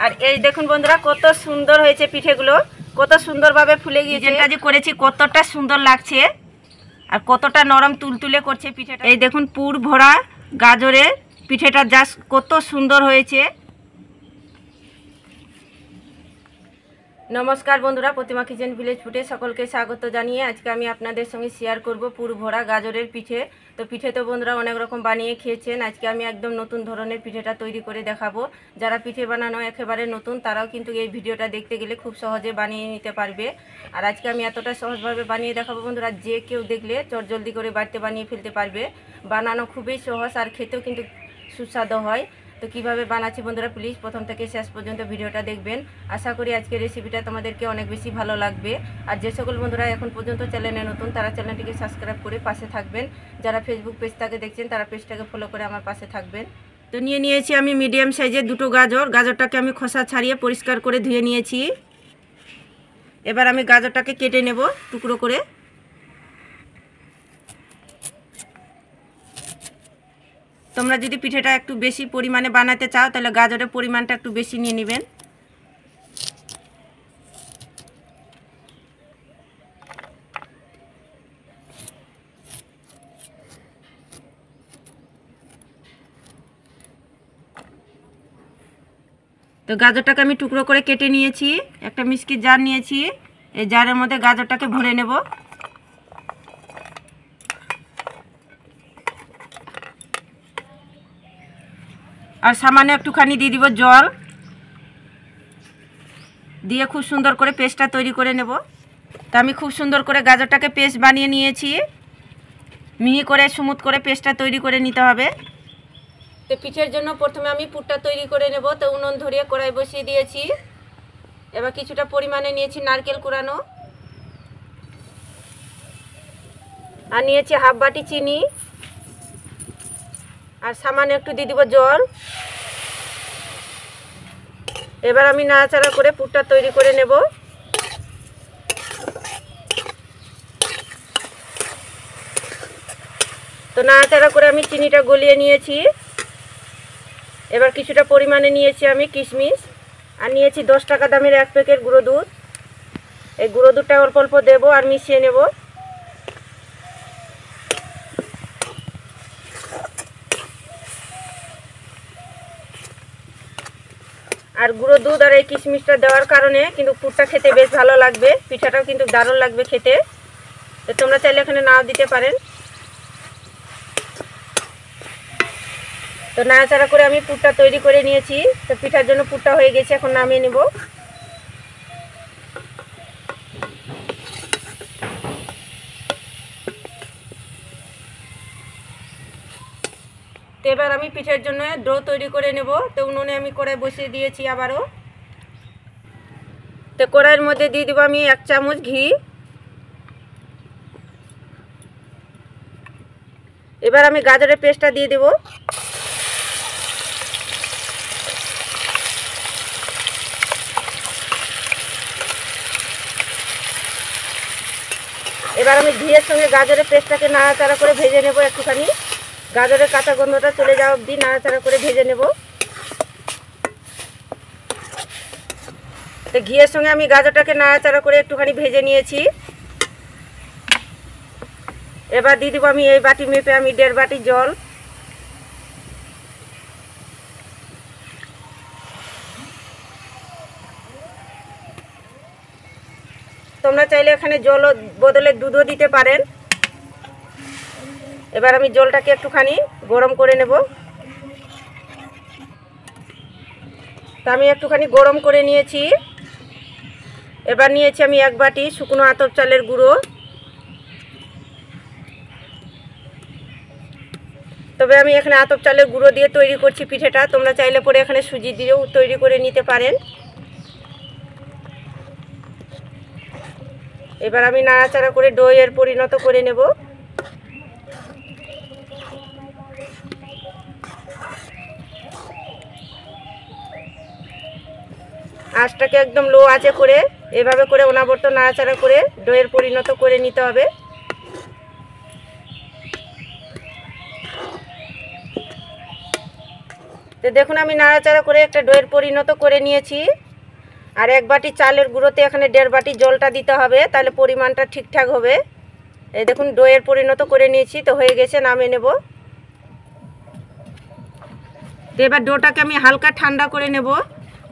আর এই দেখুন বন্ধুরা কত সুন্দর হয়েছে পিঠেগুলো, কত সুন্দরভাবে ফুলে গিয়েছে। যেটা যে করেছি কতটা সুন্দর লাগছে আর কতটা নরম তুলতুলে করছে পিঠেটা। এই দেখুন পুর ভরা গাজরের পিঠেটা জাস্ট কত সুন্দর হয়েছে। নমস্কার বন্ধুরা, প্রতিমা কিচেন ভিলেজ ফুডে সকলকে স্বাগত জানিয়ে আজকে আমি আপনাদের সঙ্গে শেয়ার করব পুর ভরা গাজরের পিঠে। তো পিঠে তো বন্ধুরা অনেক রকম বানিয়ে খেয়েছেন, আজকে আমি একদম নতুন ধরনের পিঠেটা তৈরি করে দেখাবো। যারা পিঠে বানানো একেবারে নতুন তারাও কিন্তু এই ভিডিওটা দেখতে গেলে খুব সহজে বানিয়ে নিতে পারবে। আর আজকে আমি এতটা সহজভাবে বানিয়ে দেখাবো বন্ধুরা, যে কেউ দেখলে চটজলদি করে বাড়িতে বানিয়ে ফেলতে পারবে। বানানো খুবই সহজ আর খেতেও কিন্তু সুস্বাদু হয়। তো কীভাবে বানাচ্ছি বন্ধুরা প্লিজ প্রথম থেকে শেষ পর্যন্ত ভিডিওটা দেখবেন। আশা করি আজকের রেসিপিটা তোমাদেরকে অনেক বেশি ভালো লাগবে। আর যে সকল বন্ধুরা এখন পর্যন্ত চ্যানেলে নতুন তারা চ্যানেলটিকে সাবস্ক্রাইব করে পাশে থাকবেন। যারা ফেসবুক পেজটাকে দেখছেন তারা পেজটাকে ফলো করে আমার পাশে থাকবেন। তো নিয়েছি আমি মিডিয়াম সাইজের দুটো গাজরটাকে আমি খোসা ছাড়িয়ে পরিষ্কার করে ধুয়ে নিয়েছি। এবার আমি গাজরটাকে কেটে নেব টুকরো করে। তোমরা যদি পিঠেটা একটু বেশি পরিমাণে বানাতে চাও তাহলে গাজরের পরিমাণটা একটু বেশি নিয়ে নেবেন। তো গাজরটাকে আমি টুকরো করে কেটে নিয়েছি। একটা মিক্সির জার নিয়েছি, এই জারের মধ্যে গাজরটাকে ভরে নেব। আর সামান্য একটুখানি দিয়ে দিব জল, দিয়ে খুব সুন্দর করে পেস্টটা তৈরি করে নেব। তো আমি খুব সুন্দর করে গাজরটাকে পেস্ট বানিয়ে নিয়েছি। মিহি করে স্মুথ করে পেস্টটা তৈরি করে নিতে হবে। তো পিঠের জন্য প্রথমে আমি পুরটা তৈরি করে নেব। তো উনুন ধরিয়ে কড়াই বসিয়ে দিয়েছি। এবার কিছুটা পরিমাণে নিয়েছি নারকেল কুড়ানো, আর নিয়েছি হাফ বাটি চিনি, আর সামান্য একটু দিয়ে দিব জল। এবার আমি নাড়াচাড়া করে পুরটা তৈরি করে নেব। তো নাড়াচাড়া করে আমি চিনিটা গলিয়ে নিয়েছি। এবার কিছুটা পরিমাণে নিয়েছি আমি কিশমিশ, আর নিয়েছি 10 টাকা দামের 1 প্যাকেট গুঁড়ো দুধ। এই গুঁড়ো দুধটা অল্প অল্প দেবো আর মিশিয়ে নেব। আর গুঁড়ো দুধ আর এই কিশমিশটা দেওয়ার কারণে কিন্তু পুরটা খেতে বেশ ভালো লাগবে, পিঠাটাও কিন্তু দারুণ লাগবে খেতে। তো তোমরা চাইলে এখানে নাও দিতে পারেন। তো নাড়াচাড়া করে আমি পুরটা তৈরি করে নিয়েছি। তো পিঠার জন্য পুরটা হয়ে গেছে, এখন নামিয়ে নেব। তো এবার আমি পিঠের জন্য ডো তৈরি করে নেব। তো উনুনে আমি কড়াই বসিয়ে দিয়েছি আবারও। তো কড়াইয়ের মধ্যে দিয়ে দেবো আমি 1 চামচ ঘি। এবার আমি গাজরের পেস্টটা দিয়ে দেব। এবার আমি ঘিয়ের সঙ্গে গাজরের পেস্টটাকে নাড়াচাড়া করে ভেজে নেব একটুখানি। গাজরের কাঁচা গন্ধটা চলে যাওয়া অবধি নাড়াচাড়া করে ভেজে নেব। তো ঘিয়ের সঙ্গে আমি গাজরটাকে নাড়াচাড়া করে একটুখানি ভেজে নিয়েছি। এবার দিয়ে দেবো আমি এই বাটি মেপে আমি 1.5 বাটি জল। তোমরা চাইলে এখানে জল বদলে দুধও দিতে পারেন। এবার আমি জলটাকে একটুখানি গরম করে নেব। তো আমি একটুখানি গরম করে নিয়েছি। এবার নিয়েছি আমি 1 বাটি শুকনো আতপ চালের গুঁড়ো। তবে আমি এখানে আতপ চালের গুঁড়ো দিয়ে তৈরি করছি পিঠেটা, তোমরা চাইলে পরে এখানে সুজি দিয়েও তৈরি করে নিতে পারেন। এবার আমি নাড়াচাড়া করে ডোয়ের পরিণত করে নেব। আঁচটাকে একদম লো আঁচে করে এভাবে করে অনাবর্ত নাড়াচাড়া করে ডোয়ের পরিণত করে নিতে হবে। তো তো দেখুন আমি নাড়াচাড়া করে একটা ডোয়ের পরিণত করে নিয়েছি। আর 1 বাটি চালের গুঁড়োতে এখানে 1.5 বাটি জলটা দিতে হবে, তাহলে পরিমাণটা ঠিকঠাক হবে। এই দেখুন ডোয়ের পরিণত করে নিয়েছি, তো হয়ে গেছে, নামিয়ে নেব। তো এবার ডোটাকে আমি হালকা ঠান্ডা করে নেব,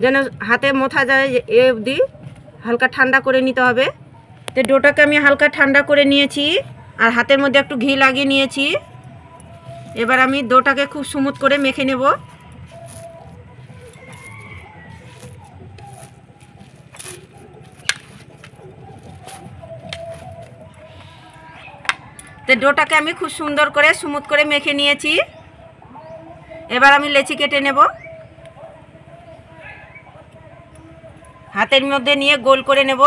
যেন হাতে মোথা যায় এ অবধি হালকা ঠান্ডা করে নিতে হবে। তো ডোটাকে আমি হালকা ঠান্ডা করে নিয়েছি আর হাতের মধ্যে একটু ঘি লাগিয়ে নিয়েছি। এবার আমি ডোটাকে খুব স্মুথ করে মেখে নেব। তো ডোটাকে আমি খুব সুন্দর করে স্মুথ করে মেখে নিয়েছি। এবার আমি লেচি কেটে নেব, হাতের মধ্যে নিয়ে গোল করে নেব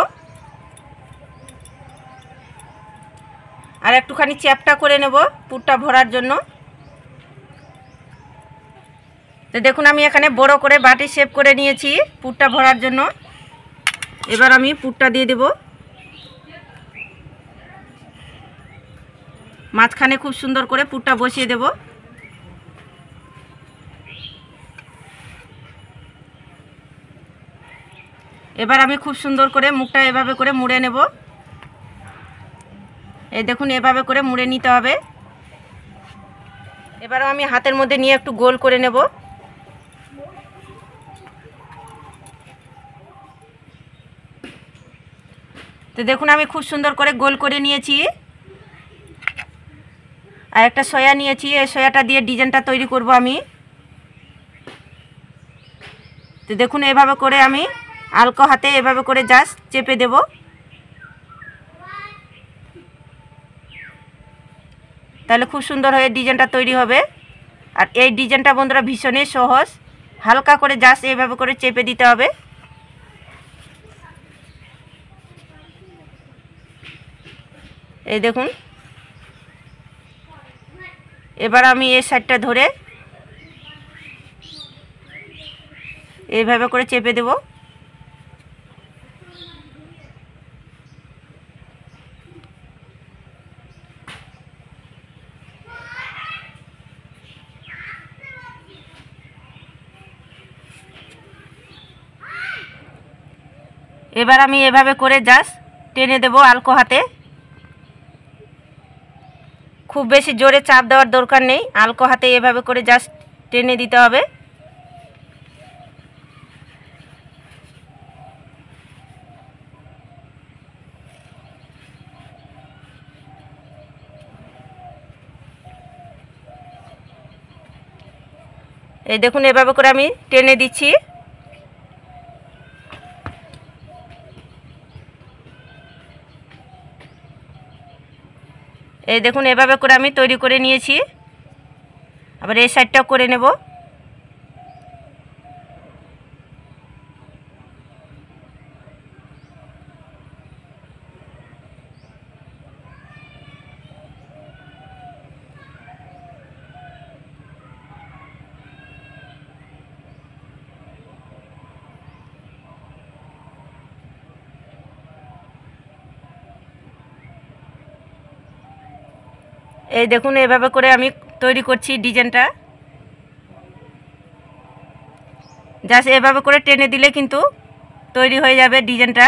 আর একটুখানি চ্যাপটা করে নেব পুরটা ভরার জন্য। তো দেখুন আমি এখানে বড় করে বাটি শেপ করে নিয়েছি পুরটা ভরার জন্য। এবার আমি পুরটা দিয়ে দেব, মাঝখানে খুব সুন্দর করে পুরটা বসিয়ে দেব। এবার আমি খুব সুন্দর করে মুখটা এভাবে করে মুড়ে নেব। এই দেখুন এভাবে করে মুড়ে নিতে হবে। এবারও আমি হাতের মধ্যে নিয়ে একটু গোল করে নেব। তো দেখুন আমি খুব সুন্দর করে গোল করে নিয়েছি। আর একটা সয়া নিয়েছি, এই সয়াটা দিয়ে ডিজাইনটা তৈরি করব আমি। তো দেখুন এভাবে করে আমি আলতো হাতে এভাবে করে জাস্ট চেপে দেব। তাহলে খুব সুন্দর হয়ে ডিজাইনটা তৈরি হবে। আর এই ডিজাইনটা বন্ধুরা ভীষণই সহজ, হালকা করে জাস্ট এইভাবে করে চেপে দিতে হবে। এই দেখুন এবার আমি এই সাইডটা ধরে এইভাবে করে চেপে দেব। এবার আমি এভাবে করে জাস্ট টেনে দেব আলতো হাতে। খুব বেশি জোরে চাপ দেওয়ার দরকার নেই, আলতো হাতে এভাবে করে জাস্ট টেনে দিতে হবে। এই দেখুন এভাবে করে আমি টেনে দিচ্ছি। এই দেখুন এভাবে করে আমি তৈরি করে নিয়েছি। আবার এই সাইডটাও করে নেব। এই দেখুন এভাবে করে আমি তৈরি করছি ডিজাইনটা। জাস্ট এভাবে করে টেনে দিলে কিন্তু তৈরি হয়ে যাবে ডিজাইনটা।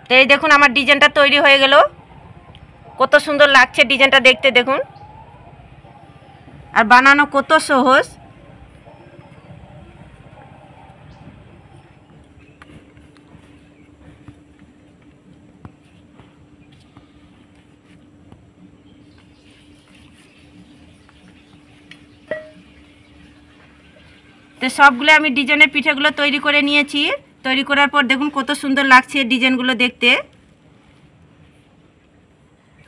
তো এই দেখুন আমার ডিজাইনটা তৈরি হয়ে গেল। কত সুন্দর লাগছে ডিজাইনটা দেখতে, দেখুন। আর বানানো কত সহজ। তো সবগুলো আমি ডিজাইনের পিঠেগুলো তৈরি করে নিয়েছি। তৈরি করার পর দেখুন কত সুন্দর লাগছে ডিজাইনগুলো দেখতে।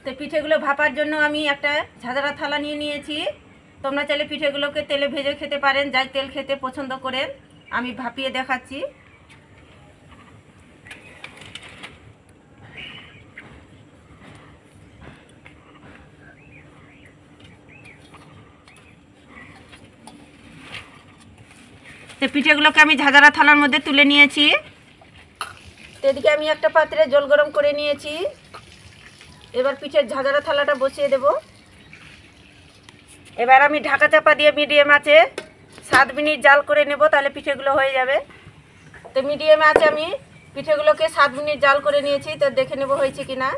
তো পিঠেগুলো ভাপার জন্য আমি একটা ঝাঁঝরা থালা নিয়ে নিয়েছি। তোমরা চাইলে পিঠেগুলোকে তেলে ভেজে খেতে পারেন, যাই তেল খেতে পছন্দ করেন। আমি ভাপিয়ে দেখাচ্ছি। তো পিঠেগুলোকে আমি ঝাঁঝরা থালার মধ্যে তুলে নিয়েছি। তো এদিকে আমি একটা পাত্রে জল গরম করে নিয়েছি। এবার পিঠের ঝাঁঝরা থালাটা বসিয়ে দেব। এবার আমি ঢাকা চাপা দিয়ে মিডিয়াম আঁচে 7 মিনিট জাল করে নেব, তাহলে পিঠেগুলো হয়ে যাবে। তো মিডিয়াম আঁচে আমি পিঠেগুলোকে 7 মিনিট জাল করে নিয়েছি, তো দেখে নেব হয়েছে কিনা।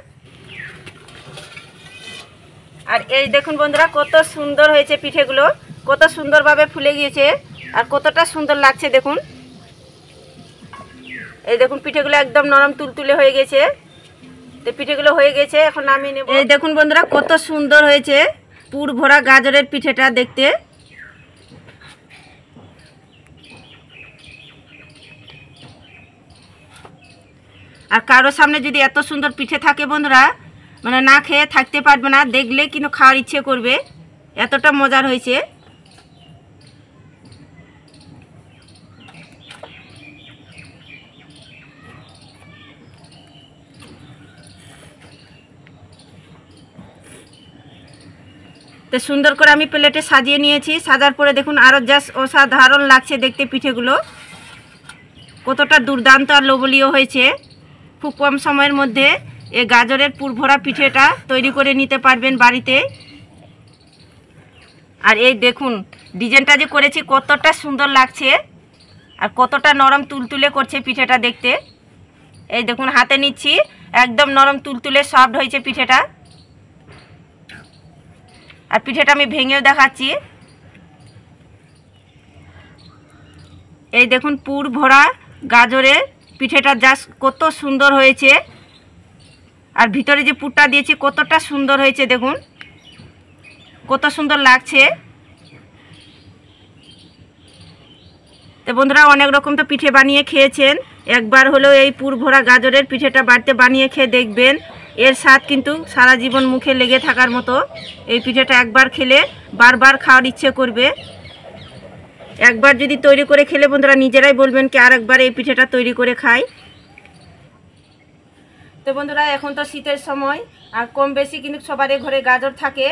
আর এই দেখুন বন্ধুরা, কত সুন্দর হয়েছে পিঠেগুলো, কত সুন্দরভাবে ফুলে গিয়েছে আর কতটা সুন্দর লাগছে দেখুন। এই দেখুন পিঠেগুলো একদম নরম তুলতুলে হয়ে গেছে। তো পিঠেগুলো হয়ে গেছে, এখন নামিয়ে নেব। এই দেখুন বন্ধুরা, কত সুন্দর হয়েছে পুর ভরা গাজরের পিঠেটা দেখতে। আর কারোর সামনে যদি এত সুন্দর পিঠে থাকে বন্ধুরা, মানে না খেয়ে থাকতে পারবে না, দেখলে কিন্তু খাওয়ার ইচ্ছে করবে, এতটা মজার হয়েছে। তো সুন্দর করে আমি প্লেটে সাজিয়ে নিয়েছি। সাজার পরে দেখুন আরও জাস্ট অসাধারণ লাগছে দেখতে পিঠেগুলো, কতটা দুর্দান্ত আর লোভনীয় হয়েছে। খুব কম সময়ের মধ্যে এই গাজরের পুর ভরা পিঠেটা তৈরি করে নিতে পারবেন বাড়িতে। আর এই দেখুন ডিজাইনটা যে করেছি কতটা সুন্দর লাগছে আর কতটা নরম তুলতুলে করছে পিঠেটা দেখতে। এই দেখুন হাতে নিচ্ছি, একদম নরম তুলতুলে সফট হয়েছে পিঠেটা। আর পিঠেটা আমি ভেঙেও দেখাচ্ছি। এই দেখুন পুর ভরা গাজরের পিঠেটা জাস্ট কত সুন্দর হয়েছে। আর ভিতরে যে পুরটা দিয়েছি কতটা সুন্দর হয়েছে দেখুন, কত সুন্দর লাগছে। তো বন্ধুরা, অনেক রকম তো পিঠে বানিয়ে খেয়েছেন, একবার হলেও এই পুর ভরা গাজরের পিঠেটা বাড়িতে বানিয়ে খেয়ে দেখবেন। এর স্বাদ কিন্তু সারা জীবন মুখে লেগে থাকার মতো। এই পিঠেটা একবার খেলে বারবার খাওয়ার ইচ্ছে করবে। একবার যদি তৈরি করে খেলে বন্ধুরা নিজেরাই বলবেন কি আরেকবার এই পিঠেটা তৈরি করে খাই। তো বন্ধুরা, এখন তো শীতের সময় আর কম বেশি কিন্তু সবারই ঘরে গাজর থাকে।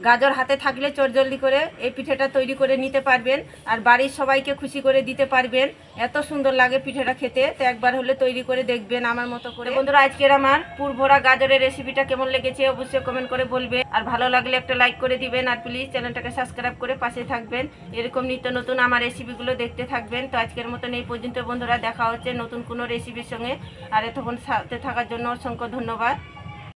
গাজর হাতে থাকলে চটজলদি করে এই পিঠেটা তৈরি করে নিতে পারবেন আর বাড়ির সবাইকে খুশি করে দিতে পারবেন। এত সুন্দর লাগে পিঠেটা খেতে। তো একবার হলে তৈরি করে দেখবেন আমার মতো করে। বন্ধুরা, আজকের আমার পুর ভরা গাজরের রেসিপিটা কেমন লেগেছে অবশ্যই কমেন্ট করে বলবেন। আর ভালো লাগলে একটা লাইক করে দিবেন আর প্লিজ চ্যানেলটাকে সাবস্ক্রাইব করে পাশে থাকবেন। এরকম নিত্য নতুন আমার রেসিপিগুলো দেখতে থাকবেন। তো আজকের মতন এই পর্যন্ত বন্ধুরা, দেখা হচ্ছে নতুন কোনো রেসিপির সঙ্গে। আর এতক্ষণ সাথে থাকার জন্য অসংখ্য ধন্যবাদ।